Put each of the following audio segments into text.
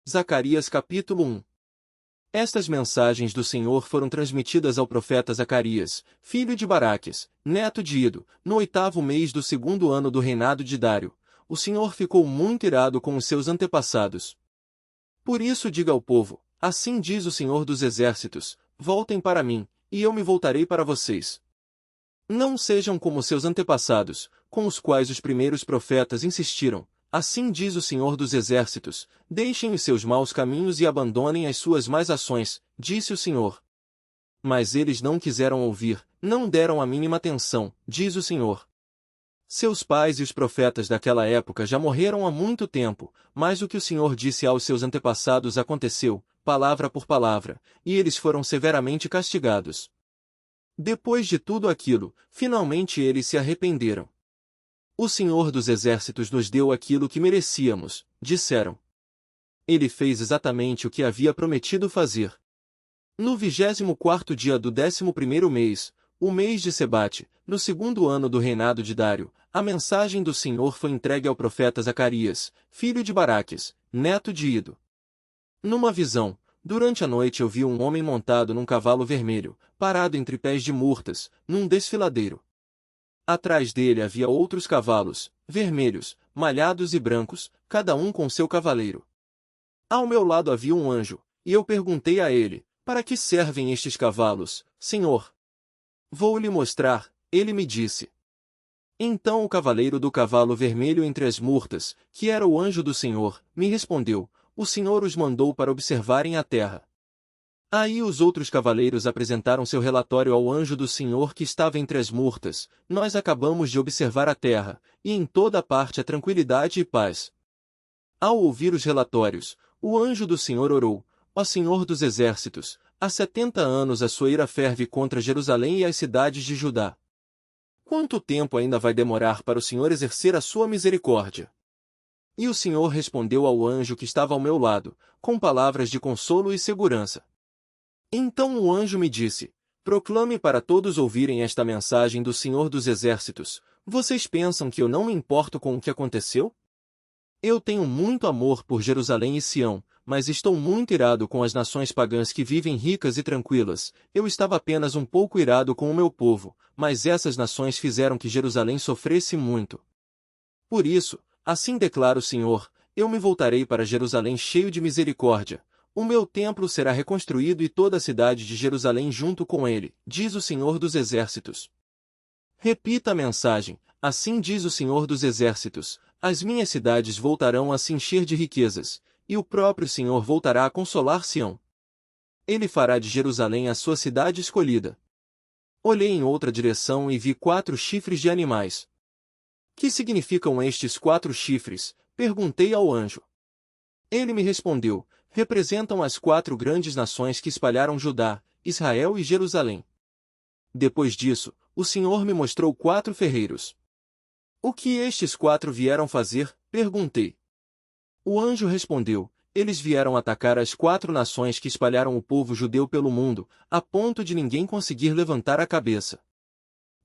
Zacarias capítulo 1. Estas mensagens do Senhor foram transmitidas ao profeta Zacarias, filho de Baraques, neto de Ido, no 8º mês do 2º ano do reinado de Dário. O Senhor ficou muito irado com os seus antepassados. Por isso diga ao povo, assim diz o Senhor dos Exércitos, voltem para mim, e eu me voltarei para vocês. Não sejam como seus antepassados, com os quais os primeiros profetas insistiram. Assim diz o Senhor dos Exércitos, deixem os seus maus caminhos e abandonem as suas más ações, disse o Senhor. Mas eles não quiseram ouvir, não deram a mínima atenção, diz o Senhor. Seus pais e os profetas daquela época já morreram há muito tempo, mas o que o Senhor disse aos seus antepassados aconteceu, palavra por palavra, e eles foram severamente castigados. Depois de tudo aquilo, finalmente eles se arrependeram. O Senhor dos Exércitos nos deu aquilo que merecíamos, disseram. Ele fez exatamente o que havia prometido fazer. No 24º dia do 11º mês, o mês de Sebate, no 2º ano do reinado de Dário, a mensagem do Senhor foi entregue ao profeta Zacarias, filho de Baraques, neto de Ido. Numa visão, durante a noite eu vi um homem montado num cavalo vermelho, parado entre pés de murtas, num desfiladeiro. Atrás dele havia outros cavalos, vermelhos, malhados e brancos, cada um com seu cavaleiro. Ao meu lado havia um anjo, e eu perguntei a ele, para que servem estes cavalos, Senhor? Vou lhe mostrar, ele me disse. Então o cavaleiro do cavalo vermelho entre as murtas, que era o anjo do Senhor, me respondeu, o Senhor os mandou para observarem a terra. Aí os outros cavaleiros apresentaram seu relatório ao anjo do Senhor que estava entre as murtas. Nós acabamos de observar a terra, e em toda parte há tranquilidade e paz. Ao ouvir os relatórios, o anjo do Senhor orou, ó Senhor dos Exércitos, há 70 anos a sua ira ferve contra Jerusalém e as cidades de Judá. Quanto tempo ainda vai demorar para o Senhor exercer a sua misericórdia? E o Senhor respondeu ao anjo que estava ao meu lado, com palavras de consolo e segurança. Então o anjo me disse, proclame para todos ouvirem esta mensagem do Senhor dos Exércitos. Vocês pensam que eu não me importo com o que aconteceu? Eu tenho muito amor por Jerusalém e Sião, mas estou muito irado com as nações pagãs que vivem ricas e tranquilas. Eu estava apenas um pouco irado com o meu povo, mas essas nações fizeram que Jerusalém sofresse muito. Por isso, assim declara o Senhor, eu me voltarei para Jerusalém cheio de misericórdia. O meu templo será reconstruído e toda a cidade de Jerusalém junto com ele, diz o Senhor dos Exércitos. Repita a mensagem, assim diz o Senhor dos Exércitos, as minhas cidades voltarão a se encher de riquezas, e o próprio Senhor voltará a consolar Sião. Ele fará de Jerusalém a sua cidade escolhida. Olhei em outra direção e vi 4 chifres de animais. Que significam estes 4 chifres? Perguntei ao anjo. Ele me respondeu, representam as 4 grandes nações que espalharam Judá, Israel e Jerusalém. Depois disso, o Senhor me mostrou 4 ferreiros. O que estes 4 vieram fazer? Perguntei. O anjo respondeu, eles vieram atacar as 4 nações que espalharam o povo judeu pelo mundo, a ponto de ninguém conseguir levantar a cabeça.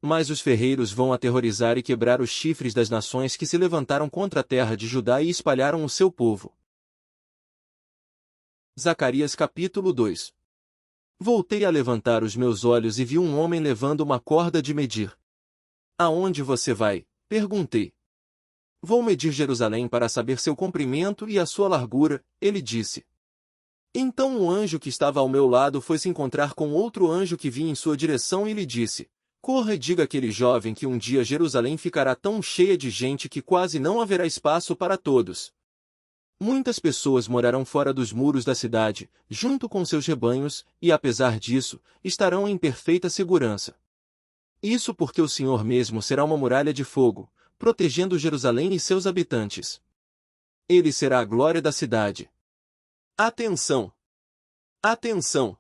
Mas os ferreiros vão aterrorizar e quebrar os chifres das nações que se levantaram contra a terra de Judá e espalharam o seu povo. Zacarias capítulo 2. Voltei a levantar os meus olhos e vi um homem levando uma corda de medir. Aonde você vai? Perguntei. Vou medir Jerusalém para saber seu comprimento e a sua largura, ele disse. Então o anjo que estava ao meu lado foi se encontrar com outro anjo que vinha em sua direção e lhe disse, corra e diga àquele jovem que um dia Jerusalém ficará tão cheia de gente que quase não haverá espaço para todos. Muitas pessoas morarão fora dos muros da cidade, junto com seus rebanhos, e apesar disso, estarão em perfeita segurança. Isso porque o Senhor mesmo será uma muralha de fogo, protegendo Jerusalém e seus habitantes. Ele será a glória da cidade. Atenção! Atenção!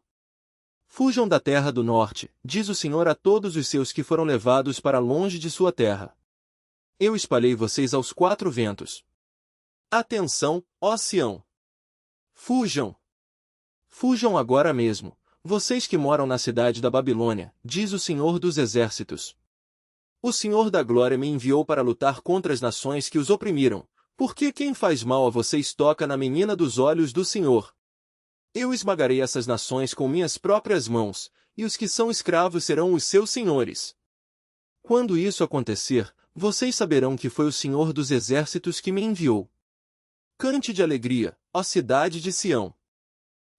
Fujam da terra do norte, diz o Senhor a todos os seus que foram levados para longe de sua terra. Eu espalhei vocês aos 4 ventos. Atenção, ó Sião! Fujam! Fujam agora mesmo, vocês que moram na cidade da Babilônia, diz o Senhor dos Exércitos. O Senhor da Glória me enviou para lutar contra as nações que os oprimiram, Porque quem faz mal a vocês toca na menina dos olhos do Senhor. Eu esmagarei essas nações com minhas próprias mãos, e os que são escravos serão os seus senhores. Quando isso acontecer, vocês saberão que foi o Senhor dos Exércitos que me enviou. Cante de alegria, ó cidade de Sião.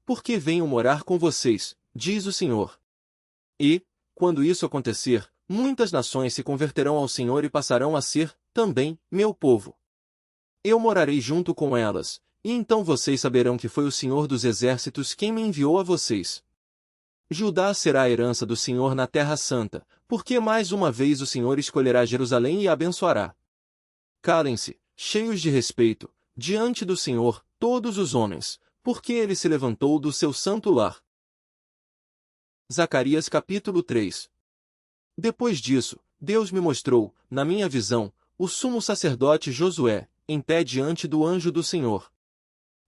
Porque venho morar com vocês, diz o Senhor. E, quando isso acontecer, muitas nações se converterão ao Senhor e passarão a ser, também, meu povo. Eu morarei junto com elas, e então vocês saberão que foi o Senhor dos Exércitos quem me enviou a vocês. Judá será a herança do Senhor na Terra Santa, porque mais uma vez o Senhor escolherá Jerusalém e a abençoará. Calem-se, cheios de respeito, diante do Senhor, todos os homens, porque ele se levantou do seu santo lar. Zacarias capítulo 3. Depois disso, Deus me mostrou, na minha visão, o sumo sacerdote Josué, em pé diante do anjo do Senhor.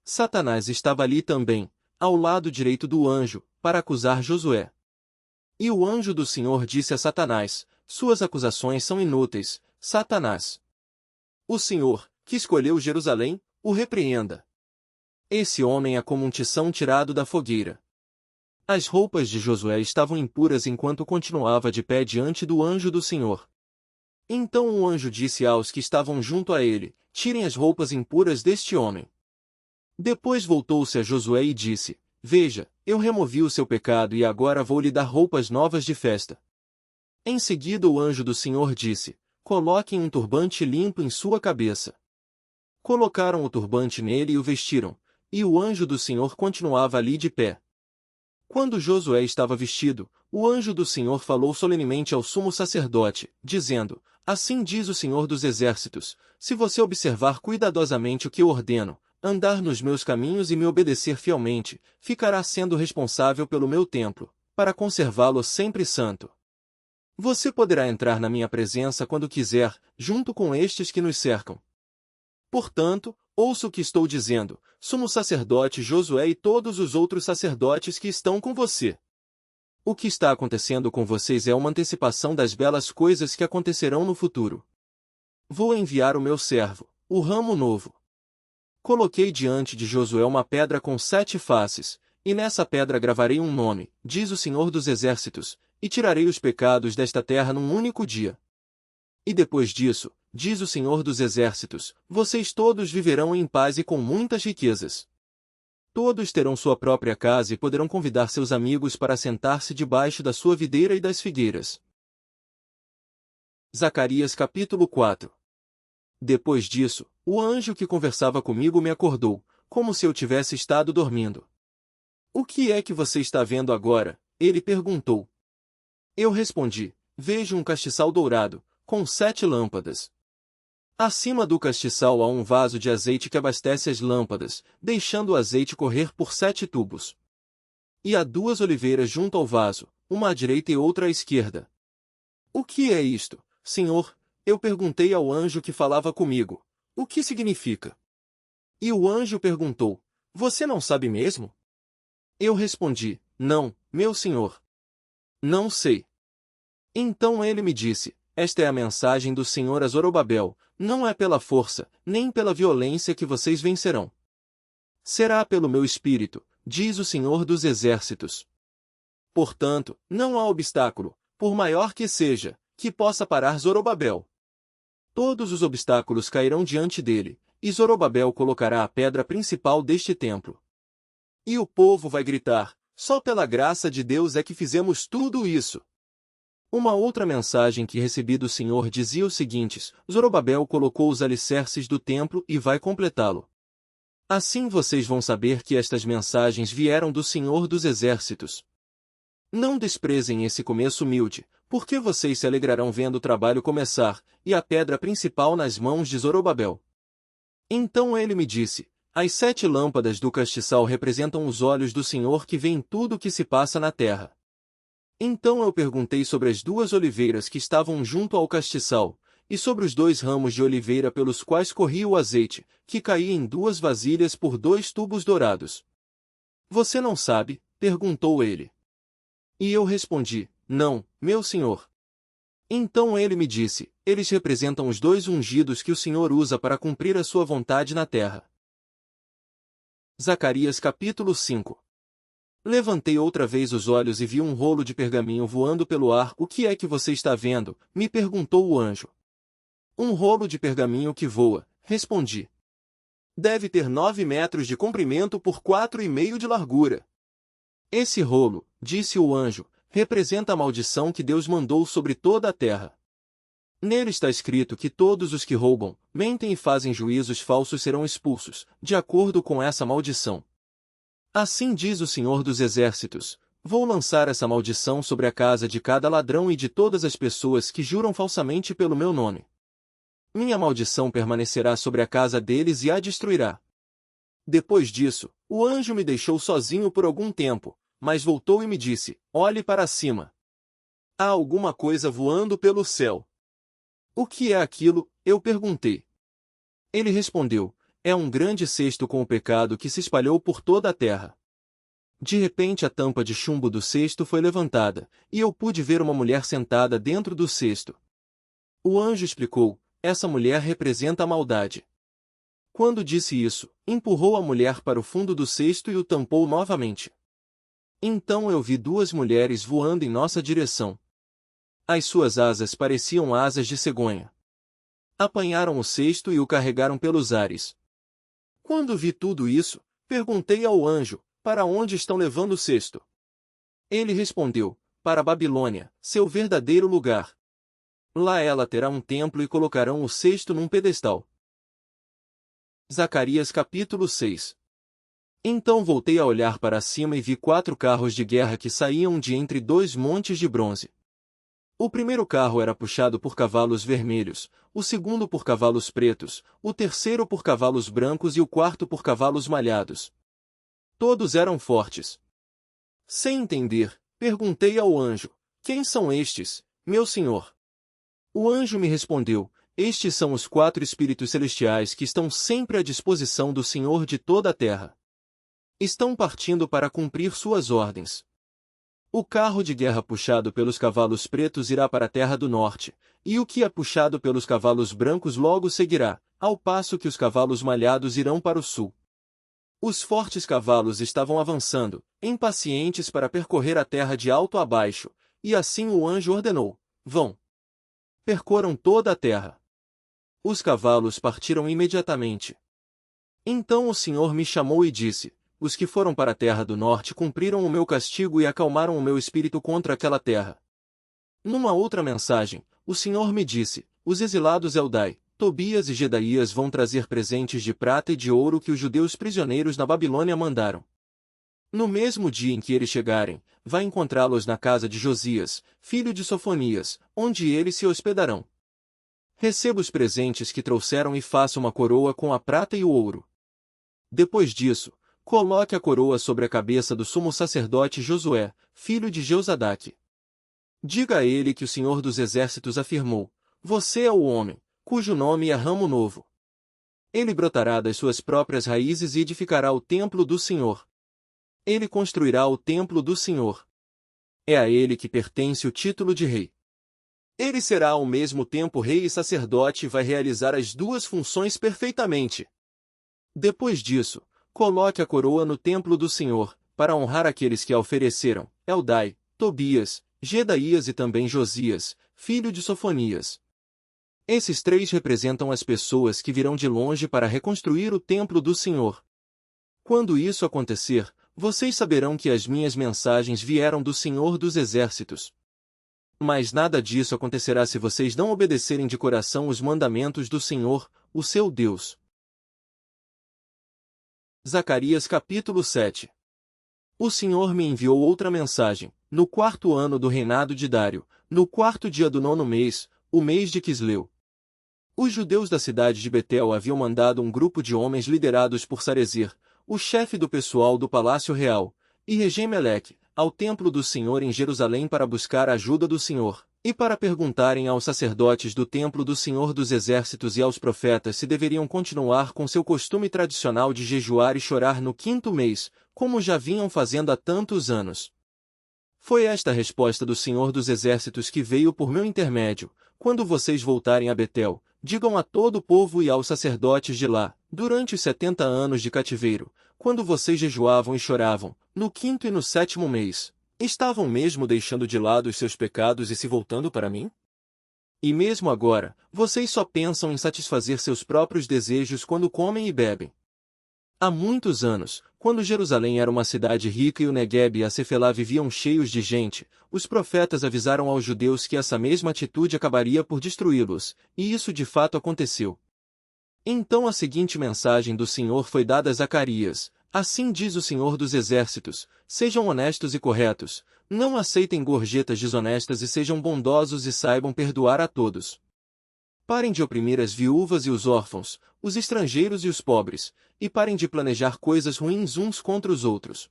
Satanás estava ali também, ao lado direito do anjo, para acusar Josué. E o anjo do Senhor disse a Satanás: suas acusações são inúteis, Satanás. O Senhor, que escolheu Jerusalém, o repreenda. Esse homem é como um tição tirado da fogueira. As roupas de Josué estavam impuras enquanto continuava de pé diante do anjo do Senhor. Então o anjo disse aos que estavam junto a ele: tirem as roupas impuras deste homem. Depois voltou-se a Josué e disse: veja, eu removi o seu pecado e agora vou lhe dar roupas novas de festa. Em seguida o anjo do Senhor disse: coloquem um turbante limpo em sua cabeça. Colocaram o turbante nele e o vestiram, e o anjo do Senhor continuava ali de pé. Quando Josué estava vestido, o anjo do Senhor falou solenemente ao sumo sacerdote, dizendo: assim diz o Senhor dos Exércitos, se você observar cuidadosamente o que eu ordeno, andar nos meus caminhos e me obedecer fielmente, ficará sendo responsável pelo meu templo, para conservá-lo sempre santo. Você poderá entrar na minha presença quando quiser, junto com estes que nos cercam. Portanto, ouça o que estou dizendo, sumo sacerdote Josué e todos os outros sacerdotes que estão com você. O que está acontecendo com vocês é uma antecipação das belas coisas que acontecerão no futuro. Vou enviar o meu servo, o ramo novo. Coloquei diante de Josué uma pedra com 7 faces, e nessa pedra gravarei um nome, diz o Senhor dos Exércitos, e tirarei os pecados desta terra num único dia. E depois disso, diz o Senhor dos Exércitos, vocês todos viverão em paz e com muitas riquezas. Todos terão sua própria casa e poderão convidar seus amigos para sentar-se debaixo da sua videira e das figueiras. Zacarias capítulo 4. Depois disso, o anjo que conversava comigo me acordou, como se eu tivesse estado dormindo. O que é que você está vendo agora? Ele perguntou. Eu respondi: vejo um castiçal dourado, com 7 lâmpadas. Acima do castiçal há um vaso de azeite que abastece as lâmpadas, deixando o azeite correr por 7 tubos. E há 2 oliveiras junto ao vaso, uma à direita e outra à esquerda. O que é isto, Senhor? Eu perguntei ao anjo que falava comigo. O que significa? E o anjo perguntou: você não sabe mesmo? Eu respondi: não, meu senhor. Não sei. Então ele me disse: esta é a mensagem do Senhor a Zorobabel, não é pela força, nem pela violência que vocês vencerão. Será pelo meu espírito, diz o Senhor dos Exércitos. Portanto, não há obstáculo, por maior que seja, que possa parar Zorobabel. Todos os obstáculos cairão diante dele, e Zorobabel colocará a pedra principal deste templo. E o povo vai gritar: só pela graça de Deus é que fizemos tudo isso. Uma outra mensagem que recebi do Senhor dizia os seguintes: Zorobabel colocou os alicerces do templo e vai completá-lo. Assim vocês vão saber que estas mensagens vieram do Senhor dos Exércitos. Não desprezem esse começo humilde, porque vocês se alegrarão vendo o trabalho começar, e a pedra principal nas mãos de Zorobabel. Então ele me disse: as 7 lâmpadas do castiçal representam os olhos do Senhor que veem tudo o que se passa na terra. Então eu perguntei sobre as 2 oliveiras que estavam junto ao castiçal, e sobre os 2 ramos de oliveira pelos quais corria o azeite, que caía em 2 vasilhas por 2 tubos dourados. Você não sabe? Perguntou ele. E eu respondi: não, meu senhor. Então ele me disse, eles representam os 2 ungidos que o Senhor usa para cumprir a sua vontade na terra. Zacarias capítulo 5. Levantei outra vez os olhos e vi um rolo de pergaminho voando pelo ar. O que é que você está vendo? Me perguntou o anjo. Um rolo de pergaminho que voa, respondi. Deve ter 9 metros de comprimento por 4,5 de largura. Esse rolo, disse o anjo, representa a maldição que Deus mandou sobre toda a terra. Nele está escrito que todos os que roubam, mentem e fazem juízos falsos serão expulsos, de acordo com essa maldição. Assim diz o Senhor dos Exércitos, vou lançar essa maldição sobre a casa de cada ladrão e de todas as pessoas que juram falsamente pelo meu nome. Minha maldição permanecerá sobre a casa deles e a destruirá. Depois disso, o anjo me deixou sozinho por algum tempo, mas voltou e me disse, olhe para cima. Há alguma coisa voando pelo céu. O que é aquilo? Eu perguntei. Ele respondeu, é um grande cesto com o pecado que se espalhou por toda a terra. De repente a tampa de chumbo do cesto foi levantada, e eu pude ver uma mulher sentada dentro do cesto. O anjo explicou, essa mulher representa a maldade. Quando disse isso, empurrou a mulher para o fundo do cesto e o tampou novamente. Então eu vi 2 mulheres voando em nossa direção. As suas asas pareciam asas de cegonha. Apanharam o cesto e o carregaram pelos ares. Quando vi tudo isso, perguntei ao anjo, para onde estão levando o cesto? Ele respondeu, para a Babilônia, seu verdadeiro lugar. Lá ela terá um templo e colocarão o cesto num pedestal. Zacarias capítulo 6. Então voltei a olhar para cima e vi 4 carros de guerra que saíam de entre 2 montes de bronze. O primeiro carro era puxado por cavalos vermelhos, o segundo por cavalos pretos, o terceiro por cavalos brancos e o quarto por cavalos malhados. Todos eram fortes. Sem entender, perguntei ao anjo, quem são estes, meu senhor? O anjo me respondeu, estes são os 4 espíritos celestiais que estão sempre à disposição do Senhor de toda a terra. Estão partindo para cumprir suas ordens. O carro de guerra puxado pelos cavalos pretos irá para a terra do norte, e o que é puxado pelos cavalos brancos logo seguirá, ao passo que os cavalos malhados irão para o sul. Os fortes cavalos estavam avançando, impacientes para percorrer a terra de alto a baixo, e assim o anjo ordenou, vão. Percorram toda a terra. Os cavalos partiram imediatamente. Então o Senhor me chamou e disse, os que foram para a terra do norte cumpriram o meu castigo e acalmaram o meu espírito contra aquela terra. Numa outra mensagem, o Senhor me disse, os exilados Eldai, Tobias e Gedaías vão trazer presentes de prata e de ouro que os judeus prisioneiros na Babilônia mandaram. No mesmo dia em que eles chegarem, vai encontrá-los na casa de Josias, filho de Sofonias, onde eles se hospedarão. Receba os presentes que trouxeram e faça uma coroa com a prata e o ouro. Depois disso, coloque a coroa sobre a cabeça do sumo sacerdote Josué, filho de Jeozadaque. Diga a ele que o Senhor dos Exércitos afirmou, você é o homem, cujo nome é Ramo Novo. Ele brotará das suas próprias raízes e edificará o templo do Senhor. Ele construirá o templo do Senhor. É a ele que pertence o título de rei. Ele será ao mesmo tempo rei e sacerdote e vai realizar as 2 funções perfeitamente. Depois disso, coloque a coroa no templo do Senhor, para honrar aqueles que a ofereceram, Eldai, Tobias, Gedaías e também Josias, filho de Sofonias. Esses 3 representam as pessoas que virão de longe para reconstruir o templo do Senhor. Quando isso acontecer, vocês saberão que as minhas mensagens vieram do Senhor dos Exércitos. Mas nada disso acontecerá se vocês não obedecerem de coração os mandamentos do Senhor, o seu Deus. Zacarias capítulo 7. O Senhor me enviou outra mensagem, no 4º ano do reinado de Dário, no 4º dia do 9º mês, o mês de Quisleu. Os judeus da cidade de Betel haviam mandado um grupo de homens liderados por Sarezer, o chefe do pessoal do palácio real, e Regem-Meleque, ao templo do Senhor em Jerusalém para buscar a ajuda do Senhor, e para perguntarem aos sacerdotes do templo do Senhor dos Exércitos e aos profetas se deveriam continuar com seu costume tradicional de jejuar e chorar no 5º mês, como já vinham fazendo há tantos anos. Foi esta a resposta do Senhor dos Exércitos que veio por meu intermédio. Quando vocês voltarem a Betel, digam a todo o povo e aos sacerdotes de lá, durante os 70 anos de cativeiro, quando vocês jejuavam e choravam, no 5º e no 7º mês, estavam mesmo deixando de lado os seus pecados e se voltando para mim? E mesmo agora, vocês só pensam em satisfazer seus próprios desejos quando comem e bebem. Há muitos anos, quando Jerusalém era uma cidade rica e o Negueb e a Cefelá viviam cheios de gente, os profetas avisaram aos judeus que essa mesma atitude acabaria por destruí-los, e isso de fato aconteceu. Então a seguinte mensagem do Senhor foi dada a Zacarias: assim diz o Senhor dos Exércitos, sejam honestos e corretos, não aceitem gorjetas desonestas e sejam bondosos e saibam perdoar a todos. Parem de oprimir as viúvas e os órfãos, os estrangeiros e os pobres, e parem de planejar coisas ruins uns contra os outros.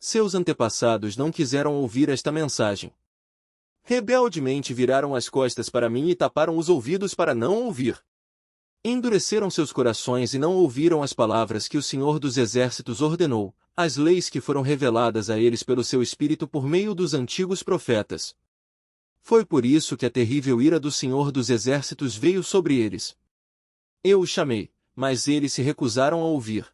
Seus antepassados não quiseram ouvir esta mensagem. Rebeldemente viraram as costas para mim e taparam os ouvidos para não ouvir. Endureceram seus corações e não ouviram as palavras que o Senhor dos Exércitos ordenou, as leis que foram reveladas a eles pelo seu Espírito por meio dos antigos profetas. Foi por isso que a terrível ira do Senhor dos Exércitos veio sobre eles. Eu os chamei, mas eles se recusaram a ouvir.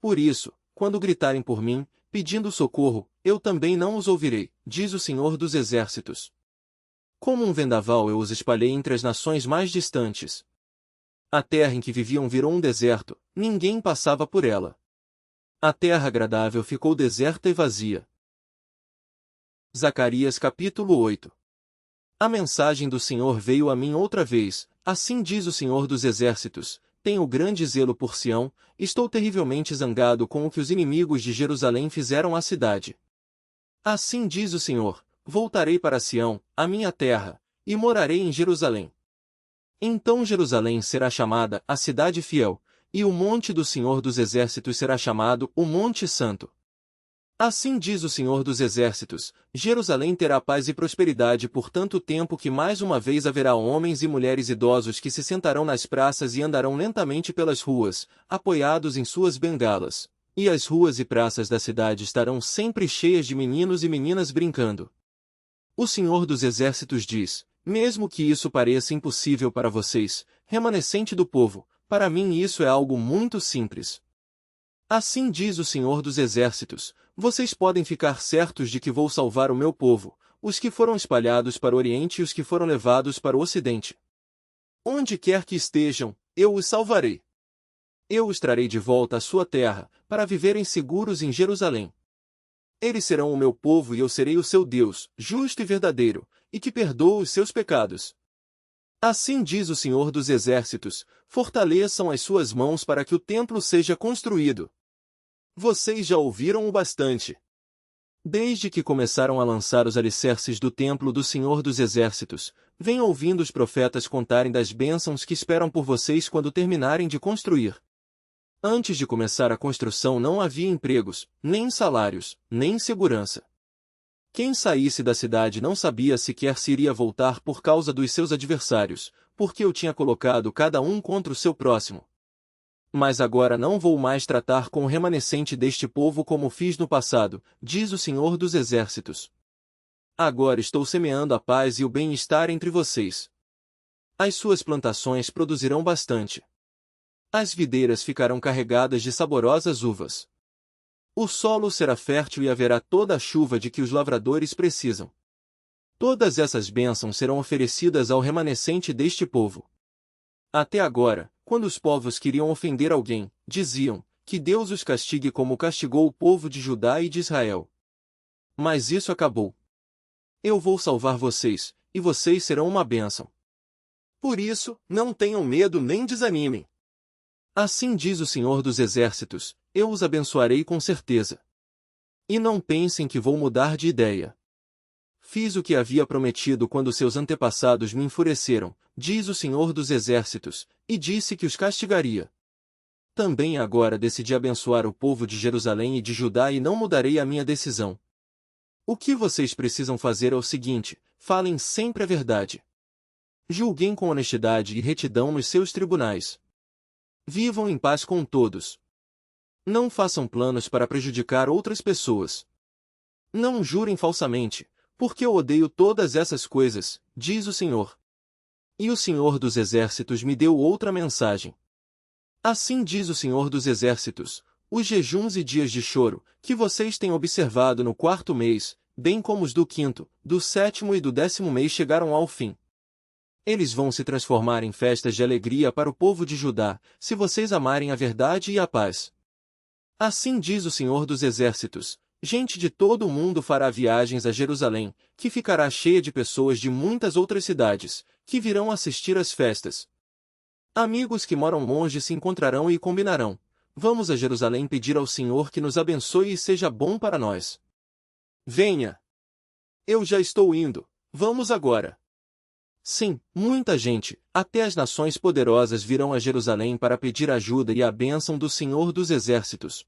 Por isso, quando gritarem por mim, pedindo socorro, eu também não os ouvirei, diz o Senhor dos Exércitos. Como um vendaval eu os espalhei entre as nações mais distantes. A terra em que viviam virou um deserto, ninguém passava por ela. A terra agradável ficou deserta e vazia. Zacarias capítulo 8. A mensagem do Senhor veio a mim outra vez, assim diz o Senhor dos Exércitos, tenho grande zelo por Sião, estou terrivelmente zangado com o que os inimigos de Jerusalém fizeram à cidade. Assim diz o Senhor, voltarei para Sião, a minha terra, e morarei em Jerusalém. Então Jerusalém será chamada a cidade fiel, e o monte do Senhor dos Exércitos será chamado o Monte Santo. Assim diz o Senhor dos Exércitos, Jerusalém terá paz e prosperidade por tanto tempo que mais uma vez haverá homens e mulheres idosos que se sentarão nas praças e andarão lentamente pelas ruas, apoiados em suas bengalas. E as ruas e praças da cidade estarão sempre cheias de meninos e meninas brincando. O Senhor dos Exércitos diz, mesmo que isso pareça impossível para vocês, remanescente do povo, para mim isso é algo muito simples. Assim diz o Senhor dos Exércitos, vocês podem ficar certos de que vou salvar o meu povo, os que foram espalhados para o Oriente e os que foram levados para o Ocidente. Onde quer que estejam, eu os salvarei. Eu os trarei de volta à sua terra, para viverem seguros em Jerusalém. Eles serão o meu povo e eu serei o seu Deus, justo e verdadeiro, e que perdoa os seus pecados. Assim diz o Senhor dos Exércitos, fortaleçam as suas mãos para que o templo seja construído. Vocês já ouviram o bastante. Desde que começaram a lançar os alicerces do templo do Senhor dos Exércitos, venham ouvindo os profetas contarem das bênçãos que esperam por vocês quando terminarem de construir. Antes de começar a construção não havia empregos, nem salários, nem segurança. Quem saísse da cidade não sabia sequer se iria voltar por causa dos seus adversários, porque eu tinha colocado cada um contra o seu próximo. Mas agora não vou mais tratar com o remanescente deste povo como fiz no passado, diz o Senhor dos Exércitos. Agora estou semeando a paz e o bem-estar entre vocês. As suas plantações produzirão bastante. As videiras ficarão carregadas de saborosas uvas. O solo será fértil e haverá toda a chuva de que os lavradores precisam. Todas essas bênçãos serão oferecidas ao remanescente deste povo. Até agora, quando os povos queriam ofender alguém, diziam, que Deus os castigue como castigou o povo de Judá e de Israel. Mas isso acabou. Eu vou salvar vocês, e vocês serão uma bênção. Por isso, não tenham medo nem desanimem. Assim diz o Senhor dos Exércitos, eu os abençoarei com certeza. E não pensem que vou mudar de ideia. Fiz o que havia prometido quando seus antepassados me enfureceram, diz o Senhor dos Exércitos, e disse que os castigaria. Também agora decidi abençoar o povo de Jerusalém e de Judá e não mudarei a minha decisão. O que vocês precisam fazer é o seguinte, falem sempre a verdade. Julguem com honestidade e retidão nos seus tribunais. Vivam em paz com todos. Não façam planos para prejudicar outras pessoas. Não jurem falsamente, porque eu odeio todas essas coisas, diz o Senhor. E o Senhor dos Exércitos me deu outra mensagem. Assim diz o Senhor dos Exércitos: os jejuns e dias de choro, que vocês têm observado no 4º mês, bem como os do 5º, do 7º e do 10º mês chegaram ao fim. Eles vão se transformar em festas de alegria para o povo de Judá, se vocês amarem a verdade e a paz. Assim diz o Senhor dos Exércitos: gente de todo o mundo fará viagens a Jerusalém, que ficará cheia de pessoas de muitas outras cidades, que virão assistir às festas. Amigos que moram longe se encontrarão e combinarão: vamos a Jerusalém pedir ao Senhor que nos abençoe e seja bom para nós. Venha! Eu já estou indo, vamos agora! Sim, muita gente, até as nações poderosas virão a Jerusalém para pedir ajuda e a bênção do Senhor dos Exércitos.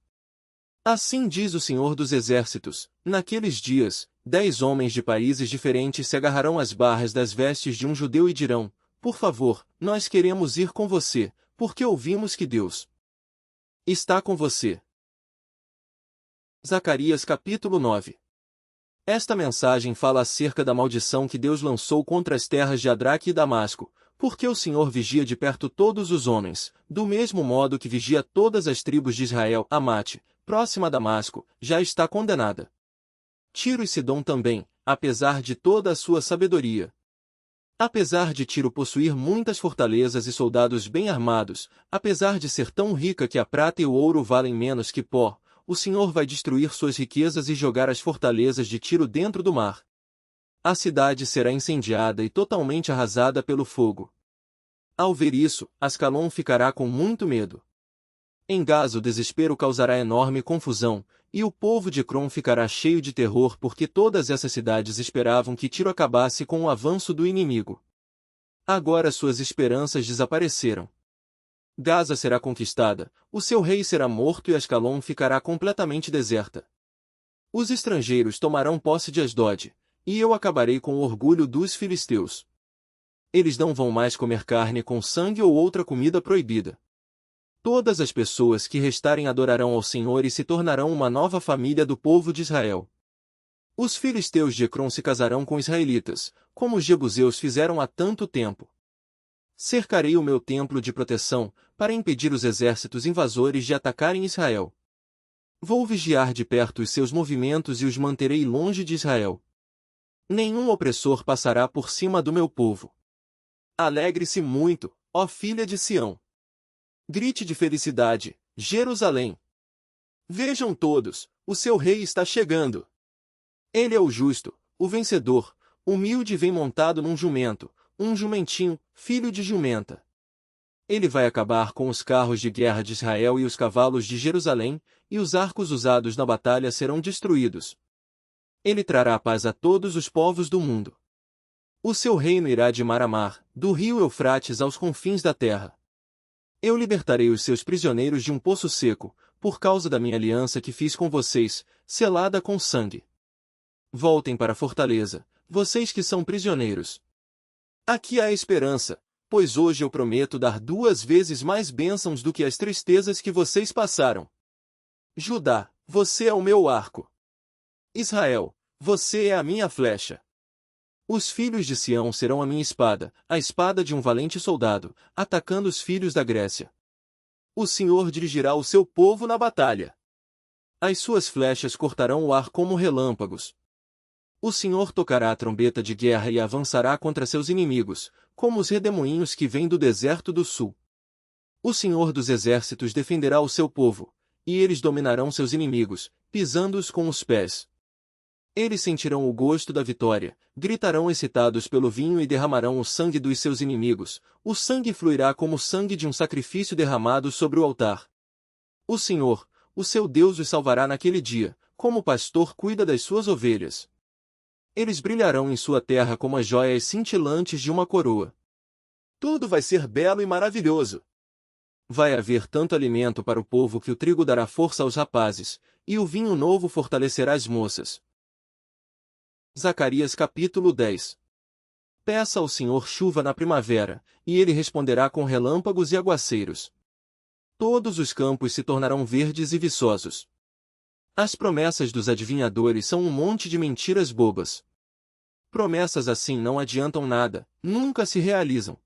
Assim diz o Senhor dos Exércitos: naqueles dias, 10 homens de países diferentes se agarrarão às barras das vestes de um judeu e dirão: por favor, nós queremos ir com você, porque ouvimos que Deus está com você. Zacarias capítulo 9. Esta mensagem fala acerca da maldição que Deus lançou contra as terras de Adraque e Damasco, porque o Senhor vigia de perto todos os homens, do mesmo modo que vigia todas as tribos de Israel. Amate, próxima a Damasco, já está condenada. Tiro e Sidom também, apesar de toda a sua sabedoria. Apesar de Tiro possuir muitas fortalezas e soldados bem armados, apesar de ser tão rica que a prata e o ouro valem menos que pó, o Senhor vai destruir suas riquezas e jogar as fortalezas de Tiro dentro do mar. A cidade será incendiada e totalmente arrasada pelo fogo. Ao ver isso, Ascalon ficará com muito medo. Em Gaza o desespero causará enorme confusão, e o povo de Ecrom ficará cheio de terror porque todas essas cidades esperavam que Tiro acabasse com o avanço do inimigo. Agora suas esperanças desapareceram. Gaza será conquistada, o seu rei será morto e Ascalon ficará completamente deserta. Os estrangeiros tomarão posse de Asdod, e eu acabarei com o orgulho dos filisteus. Eles não vão mais comer carne com sangue ou outra comida proibida. Todas as pessoas que restarem adorarão ao Senhor e se tornarão uma nova família do povo de Israel. Os filisteus de Ecrom se casarão com israelitas, como os jebuseus fizeram há tanto tempo. Cercarei o meu templo de proteção, para impedir os exércitos invasores de atacarem Israel. Vou vigiar de perto os seus movimentos e os manterei longe de Israel. Nenhum opressor passará por cima do meu povo. Alegre-se muito, ó filha de Sião. Grite de felicidade, Jerusalém. Vejam todos, o seu rei está chegando. Ele é o justo, o vencedor, humilde e vem montado num jumento, um jumentinho, filho de jumenta. Ele vai acabar com os carros de guerra de Israel e os cavalos de Jerusalém, e os arcos usados na batalha serão destruídos. Ele trará paz a todos os povos do mundo. O seu reino irá de mar a mar, do rio Eufrates aos confins da terra. Eu libertarei os seus prisioneiros de um poço seco, por causa da minha aliança que fiz com vocês, selada com sangue. Voltem para a fortaleza, vocês que são prisioneiros. Aqui há esperança, pois hoje eu prometo dar 2 vezes mais bênçãos do que as tristezas que vocês passaram. Judá, você é o meu arco. Israel, você é a minha flecha. Os filhos de Sião serão a minha espada, a espada de um valente soldado, atacando os filhos da Grécia. O Senhor dirigirá o seu povo na batalha. As suas flechas cortarão o ar como relâmpagos. O Senhor tocará a trombeta de guerra e avançará contra seus inimigos, como os redemoinhos que vêm do deserto do sul. O Senhor dos Exércitos defenderá o seu povo, e eles dominarão seus inimigos, pisando-os com os pés. Eles sentirão o gosto da vitória, gritarão excitados pelo vinho e derramarão o sangue dos seus inimigos. O sangue fluirá como o sangue de um sacrifício derramado sobre o altar. O Senhor, o seu Deus, os salvará naquele dia, como o pastor cuida das suas ovelhas. Eles brilharão em sua terra como as joias cintilantes de uma coroa. Tudo vai ser belo e maravilhoso. Vai haver tanto alimento para o povo que o trigo dará força aos rapazes, e o vinho novo fortalecerá as moças. Zacarias capítulo 10. Peça ao Senhor chuva na primavera, e ele responderá com relâmpagos e aguaceiros. Todos os campos se tornarão verdes e viçosos. As promessas dos adivinhadores são um monte de mentiras bobas. Promessas assim não adiantam nada, nunca se realizam.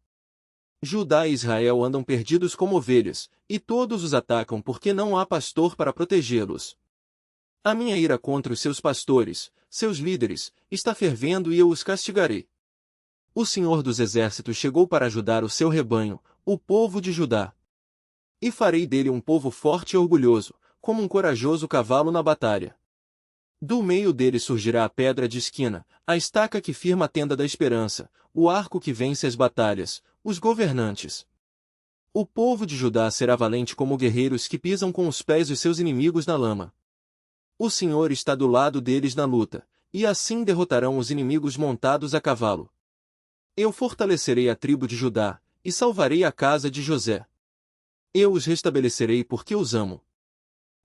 Judá e Israel andam perdidos como ovelhas, e todos os atacam porque não há pastor para protegê-los. A minha ira contra os seus pastores, seus líderes, está fervendo e eu os castigarei. O Senhor dos Exércitos chegou para ajudar o seu rebanho, o povo de Judá. E farei dele um povo forte e orgulhoso, como um corajoso cavalo na batalha. Do meio dele surgirá a pedra de esquina, a estaca que firma a tenda da esperança, o arco que vence as batalhas, os governantes. O povo de Judá será valente como guerreiros que pisam com os pés os seus inimigos na lama. O Senhor está do lado deles na luta, e assim derrotarão os inimigos montados a cavalo. Eu fortalecerei a tribo de Judá, e salvarei a casa de José. Eu os restabelecerei porque os amo.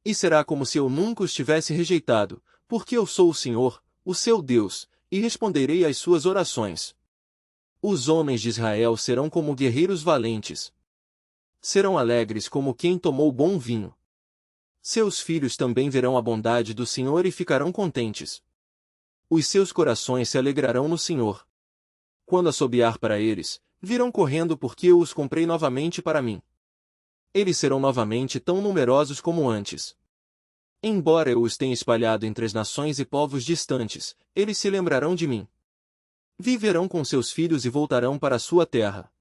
E será como se eu nunca os tivesse rejeitado, porque eu sou o Senhor, o seu Deus, e responderei às suas orações. Os homens de Israel serão como guerreiros valentes. Serão alegres como quem tomou bom vinho. Seus filhos também verão a bondade do Senhor e ficarão contentes. Os seus corações se alegrarão no Senhor. Quando assobiar para eles, virão correndo porque eu os comprei novamente para mim. Eles serão novamente tão numerosos como antes. Embora eu os tenha espalhado entre as nações e povos distantes, eles se lembrarão de mim. Viverão com seus filhos e voltarão para a sua terra.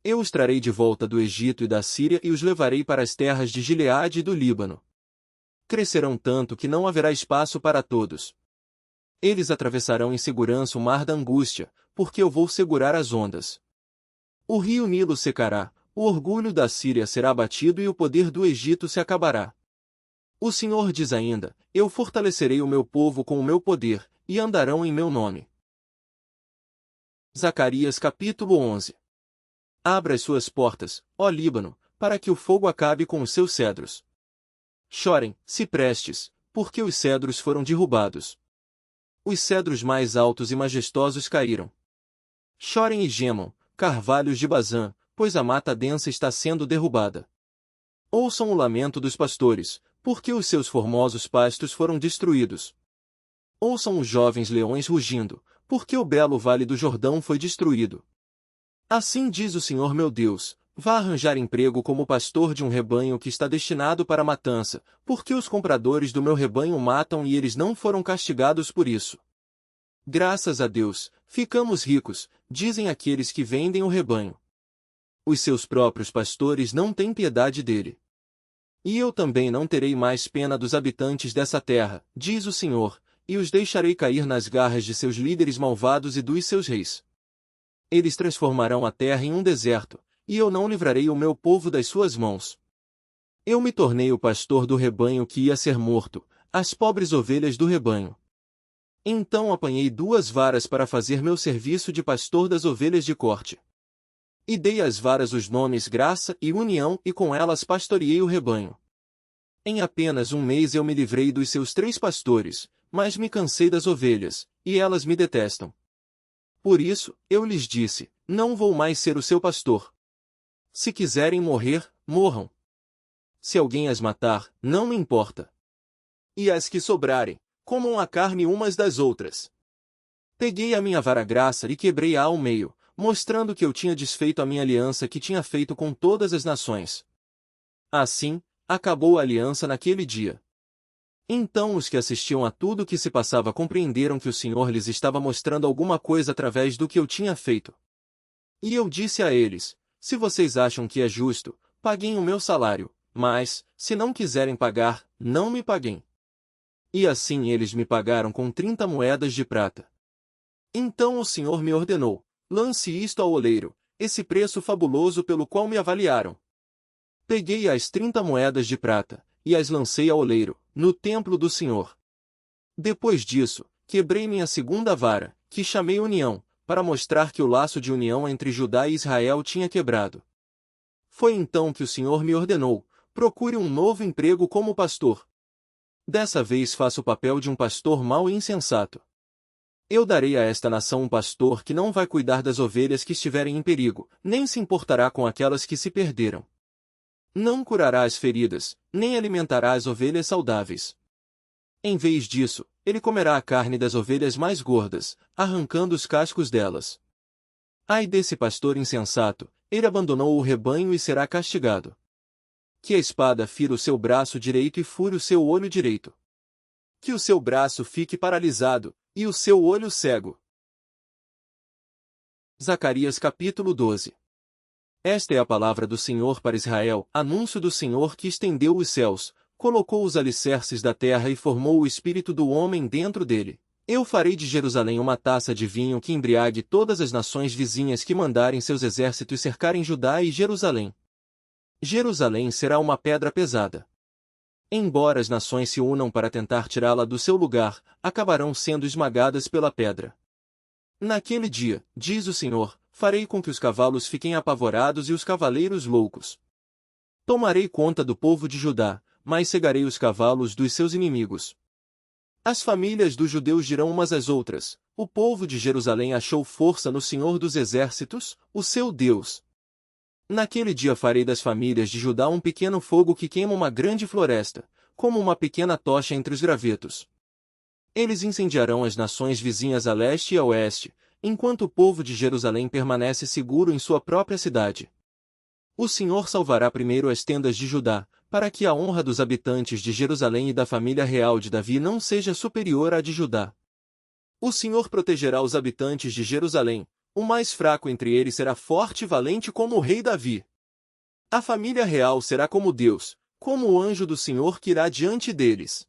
Eu os trarei de volta do Egito e da Síria e os levarei para as terras de Gileade e do Líbano. Crescerão tanto que não haverá espaço para todos. Eles atravessarão em segurança o mar da angústia, porque eu vou segurar as ondas. O rio Nilo secará, o orgulho da Síria será abatido e o poder do Egito se acabará. O Senhor diz ainda: eu fortalecerei o meu povo com o meu poder, e andarão em meu nome. Zacarias capítulo 11. Abra as suas portas, ó Líbano, para que o fogo acabe com os seus cedros. Chorem, ciprestes, porque os cedros foram derrubados. Os cedros mais altos e majestosos caíram. Chorem e gemam, carvalhos de Bazã, pois a mata densa está sendo derrubada. Ouçam o lamento dos pastores, porque os seus formosos pastos foram destruídos. Ouçam os jovens leões rugindo, porque o belo vale do Jordão foi destruído. Assim diz o Senhor meu Deus: vá arranjar emprego como pastor de um rebanho que está destinado para a matança, porque os compradores do meu rebanho matam e eles não foram castigados por isso. Graças a Deus, ficamos ricos, dizem aqueles que vendem o rebanho. Os seus próprios pastores não têm piedade dele. E eu também não terei mais pena dos habitantes dessa terra, diz o Senhor, e os deixarei cair nas garras de seus líderes malvados e dos seus reis. Eles transformarão a terra em um deserto, e eu não livrarei o meu povo das suas mãos. Eu me tornei o pastor do rebanho que ia ser morto, as pobres ovelhas do rebanho. Então apanhei 2 varas para fazer meu serviço de pastor das ovelhas de corte. E dei às varas os nomes Graça e União e com elas pastoreei o rebanho. Em apenas um mês eu me livrei dos seus 3 pastores, mas me cansei das ovelhas, e elas me detestam. Por isso, eu lhes disse: não vou mais ser o seu pastor. Se quiserem morrer, morram. Se alguém as matar, não me importa. E as que sobrarem, comam a carne umas das outras. Peguei a minha vara Graça e quebrei-a ao meio, mostrando que eu tinha desfeito a minha aliança que tinha feito com todas as nações. Assim, acabou a aliança naquele dia. Então os que assistiam a tudo o que se passava compreenderam que o Senhor lhes estava mostrando alguma coisa através do que eu tinha feito. E eu disse a eles: se vocês acham que é justo, paguem o meu salário, mas, se não quiserem pagar, não me paguem. E assim eles me pagaram com 30 moedas de prata. Então o Senhor me ordenou: lance isto ao oleiro, esse preço fabuloso pelo qual me avaliaram. Peguei as 30 moedas de prata, e as lancei ao oleiro, no templo do Senhor. Depois disso, quebrei minha segunda vara, que chamei União, para mostrar que o laço de união entre Judá e Israel tinha quebrado. Foi então que o Senhor me ordenou: procure um novo emprego como pastor. Dessa vez faço o papel de um pastor mau e insensato. Eu darei a esta nação um pastor que não vai cuidar das ovelhas que estiverem em perigo, nem se importará com aquelas que se perderam. Não curará as feridas, nem alimentará as ovelhas saudáveis. Em vez disso, ele comerá a carne das ovelhas mais gordas, arrancando os cascos delas. Ai desse pastor insensato, ele abandonou o rebanho e será castigado. Que a espada fira o seu braço direito e fure o seu olho direito. Que o seu braço fique paralisado, e o seu olho cego. Zacarias capítulo 12. Esta é a palavra do Senhor para Israel, anúncio do Senhor que estendeu os céus, colocou os alicerces da terra e formou o espírito do homem dentro dele. Eu farei de Jerusalém uma taça de vinho que embriague todas as nações vizinhas que mandarem seus exércitos cercarem Judá e Jerusalém. Jerusalém será uma pedra pesada. Embora as nações se unam para tentar tirá-la do seu lugar, acabarão sendo esmagadas pela pedra. Naquele dia, diz o Senhor, farei com que os cavalos fiquem apavorados e os cavaleiros loucos. Tomarei conta do povo de Judá, mas cegarei os cavalos dos seus inimigos. As famílias dos judeus dirão umas às outras: o povo de Jerusalém achou força no Senhor dos Exércitos, o seu Deus. Naquele dia farei das famílias de Judá um pequeno fogo que queima uma grande floresta, como uma pequena tocha entre os gravetos. Eles incendiarão as nações vizinhas a leste e a oeste, enquanto o povo de Jerusalém permanece seguro em sua própria cidade. O Senhor salvará primeiro as tendas de Judá, para que a honra dos habitantes de Jerusalém e da família real de Davi não seja superior à de Judá. O Senhor protegerá os habitantes de Jerusalém, o mais fraco entre eles será forte e valente como o rei Davi. A família real será como Deus, como o anjo do Senhor que irá diante deles.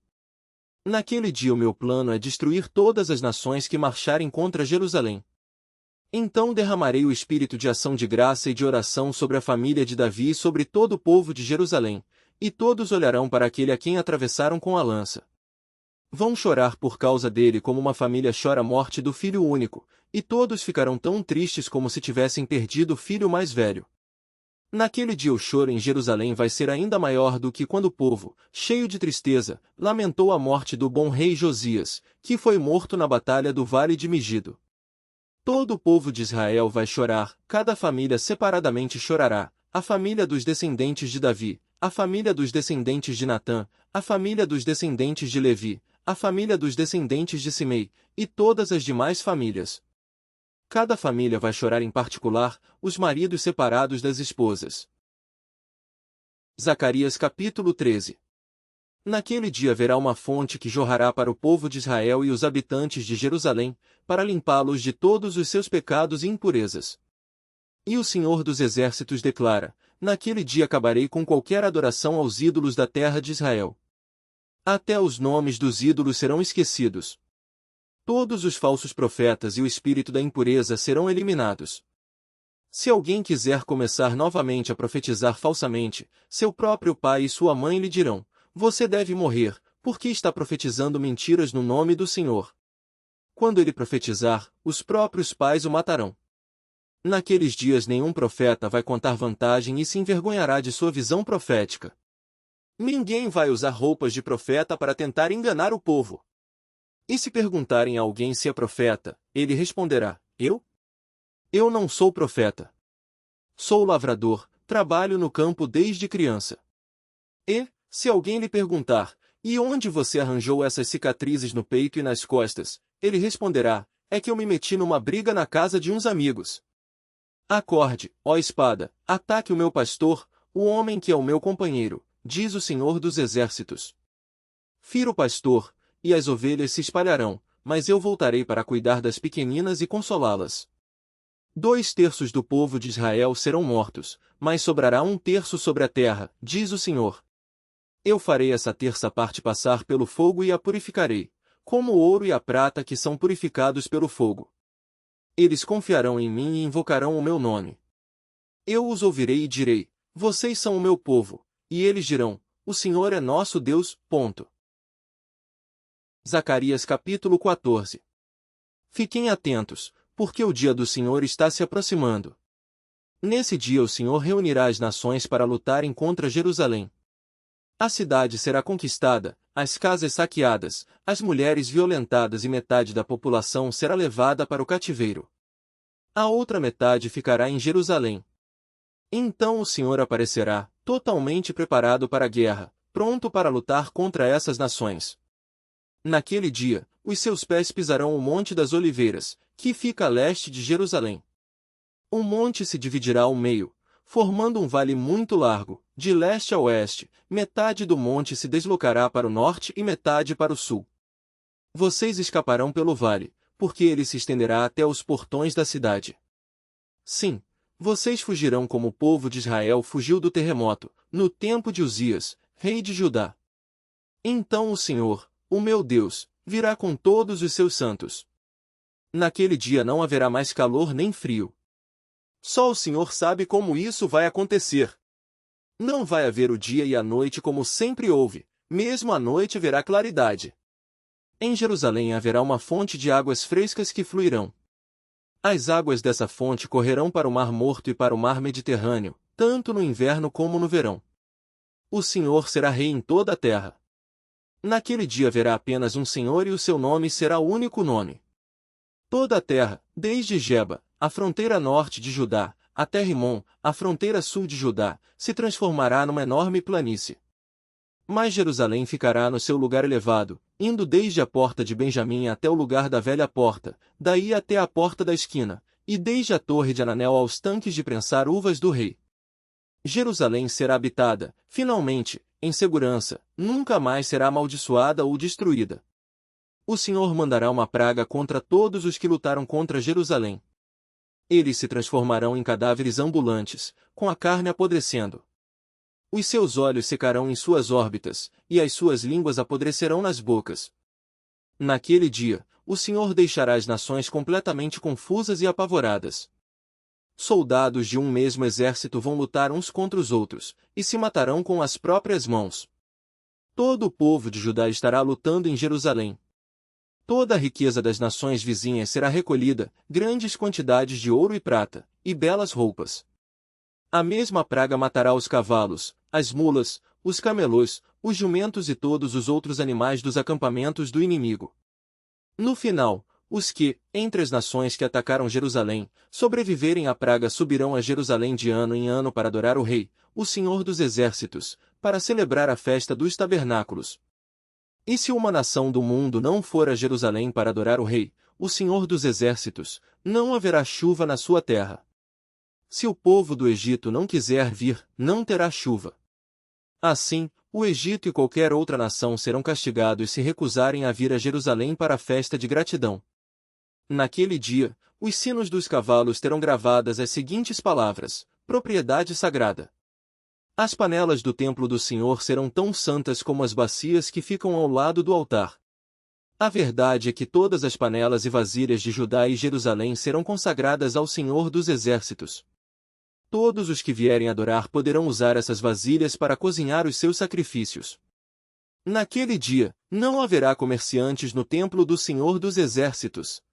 Naquele dia o meu plano é destruir todas as nações que marcharem contra Jerusalém. Então derramarei o espírito de ação de graça e de oração sobre a família de Davi e sobre todo o povo de Jerusalém, e todos olharão para aquele a quem atravessaram com a lança. Vão chorar por causa dele como uma família chora a morte do filho único, e todos ficarão tão tristes como se tivessem perdido o filho mais velho. Naquele dia o choro em Jerusalém vai ser ainda maior do que quando o povo, cheio de tristeza, lamentou a morte do bom rei Josias, que foi morto na batalha do Vale de Megido. Todo o povo de Israel vai chorar, cada família separadamente chorará, a família dos descendentes de Davi, a família dos descendentes de Natã, a família dos descendentes de Levi, a família dos descendentes de Simei, e todas as demais famílias. Cada família vai chorar em particular, os maridos separados das esposas. Zacarias capítulo 13. Naquele dia haverá uma fonte que jorrará para o povo de Israel e os habitantes de Jerusalém, para limpá-los de todos os seus pecados e impurezas. E o Senhor dos Exércitos declara: naquele dia acabarei com qualquer adoração aos ídolos da terra de Israel. Até os nomes dos ídolos serão esquecidos. Todos os falsos profetas e o espírito da impureza serão eliminados. Se alguém quiser começar novamente a profetizar falsamente, seu próprio pai e sua mãe lhe dirão: você deve morrer, porque está profetizando mentiras no nome do Senhor. Quando ele profetizar, os próprios pais o matarão. Naqueles dias nenhum profeta vai contar vantagem e se envergonhará de sua visão profética. Ninguém vai usar roupas de profeta para tentar enganar o povo. E se perguntarem a alguém se é profeta, ele responderá: Eu não sou profeta. Sou lavrador, trabalho no campo desde criança. E, se alguém lhe perguntar: e onde você arranjou essas cicatrizes no peito e nas costas? Ele responderá: é que eu me meti numa briga na casa de uns amigos. Acorde, ó espada, ataque o meu pastor, o homem que é o meu companheiro, diz o Senhor dos Exércitos. Fira o pastor, e as ovelhas se espalharão, mas eu voltarei para cuidar das pequeninas e consolá-las. 2/3 do povo de Israel serão mortos, mas sobrará 1/3 sobre a terra, diz o Senhor. Eu farei essa terça parte passar pelo fogo e a purificarei, como o ouro e a prata que são purificados pelo fogo. Eles confiarão em mim e invocarão o meu nome. Eu os ouvirei e direi: vocês são o meu povo, e eles dirão: o Senhor é nosso Deus. Zacarias capítulo 14. Fiquem atentos, porque o dia do Senhor está se aproximando. Nesse dia o Senhor reunirá as nações para lutarem contra Jerusalém. A cidade será conquistada, as casas saqueadas, as mulheres violentadas e metade da população será levada para o cativeiro. A outra metade ficará em Jerusalém. Então o Senhor aparecerá, totalmente preparado para a guerra, pronto para lutar contra essas nações. Naquele dia, os seus pés pisarão o Monte das Oliveiras, que fica a leste de Jerusalém. O monte se dividirá ao meio, formando um vale muito largo, de leste a oeste. Metade do monte se deslocará para o norte e metade para o sul. Vocês escaparão pelo vale, porque ele se estenderá até os portões da cidade. Sim, vocês fugirão como o povo de Israel fugiu do terremoto, no tempo de Uzias, rei de Judá. Então o Senhor, o meu Deus, virá com todos os seus santos. Naquele dia não haverá mais calor nem frio. Só o Senhor sabe como isso vai acontecer. Não vai haver o dia e a noite como sempre houve, mesmo à noite haverá claridade. Em Jerusalém haverá uma fonte de águas frescas que fluirão. As águas dessa fonte correrão para o Mar Morto e para o Mar Mediterrâneo, tanto no inverno como no verão. O Senhor será rei em toda a terra. Naquele dia haverá apenas um Senhor e o seu nome será o único nome. Toda a terra, desde Geba, a fronteira norte de Judá, até Rimon, a fronteira sul de Judá, se transformará numa enorme planície. Mas Jerusalém ficará no seu lugar elevado, indo desde a porta de Benjamim até o lugar da velha porta, daí até a porta da esquina, e desde a torre de Ananel aos tanques de prensar uvas do rei. Jerusalém será habitada, finalmente, em segurança, nunca mais será amaldiçoada ou destruída. O Senhor mandará uma praga contra todos os que lutaram contra Jerusalém. Eles se transformarão em cadáveres ambulantes, com a carne apodrecendo. Os seus olhos secarão em suas órbitas, e as suas línguas apodrecerão nas bocas. Naquele dia, o Senhor deixará as nações completamente confusas e apavoradas. Soldados de um mesmo exército vão lutar uns contra os outros, e se matarão com as próprias mãos. Todo o povo de Judá estará lutando em Jerusalém. Toda a riqueza das nações vizinhas será recolhida, grandes quantidades de ouro e prata, e belas roupas. A mesma praga matará os cavalos, as mulas, os camelôs, os jumentos e todos os outros animais dos acampamentos do inimigo. No final, os que, entre as nações que atacaram Jerusalém, sobreviverem à praga subirão a Jerusalém de ano em ano para adorar o Rei, o Senhor dos Exércitos, para celebrar a festa dos tabernáculos. E se uma nação do mundo não for a Jerusalém para adorar o Rei, o Senhor dos Exércitos, não haverá chuva na sua terra. Se o povo do Egito não quiser vir, não terá chuva. Assim, o Egito e qualquer outra nação serão castigados se recusarem a vir a Jerusalém para a festa de gratidão. Naquele dia, os sinos dos cavalos terão gravadas as seguintes palavras: propriedade sagrada. As panelas do templo do Senhor serão tão santas como as bacias que ficam ao lado do altar. A verdade é que todas as panelas e vasilhas de Judá e Jerusalém serão consagradas ao Senhor dos Exércitos. Todos os que vierem adorar poderão usar essas vasilhas para cozinhar os seus sacrifícios. Naquele dia, não haverá comerciantes no templo do Senhor dos Exércitos.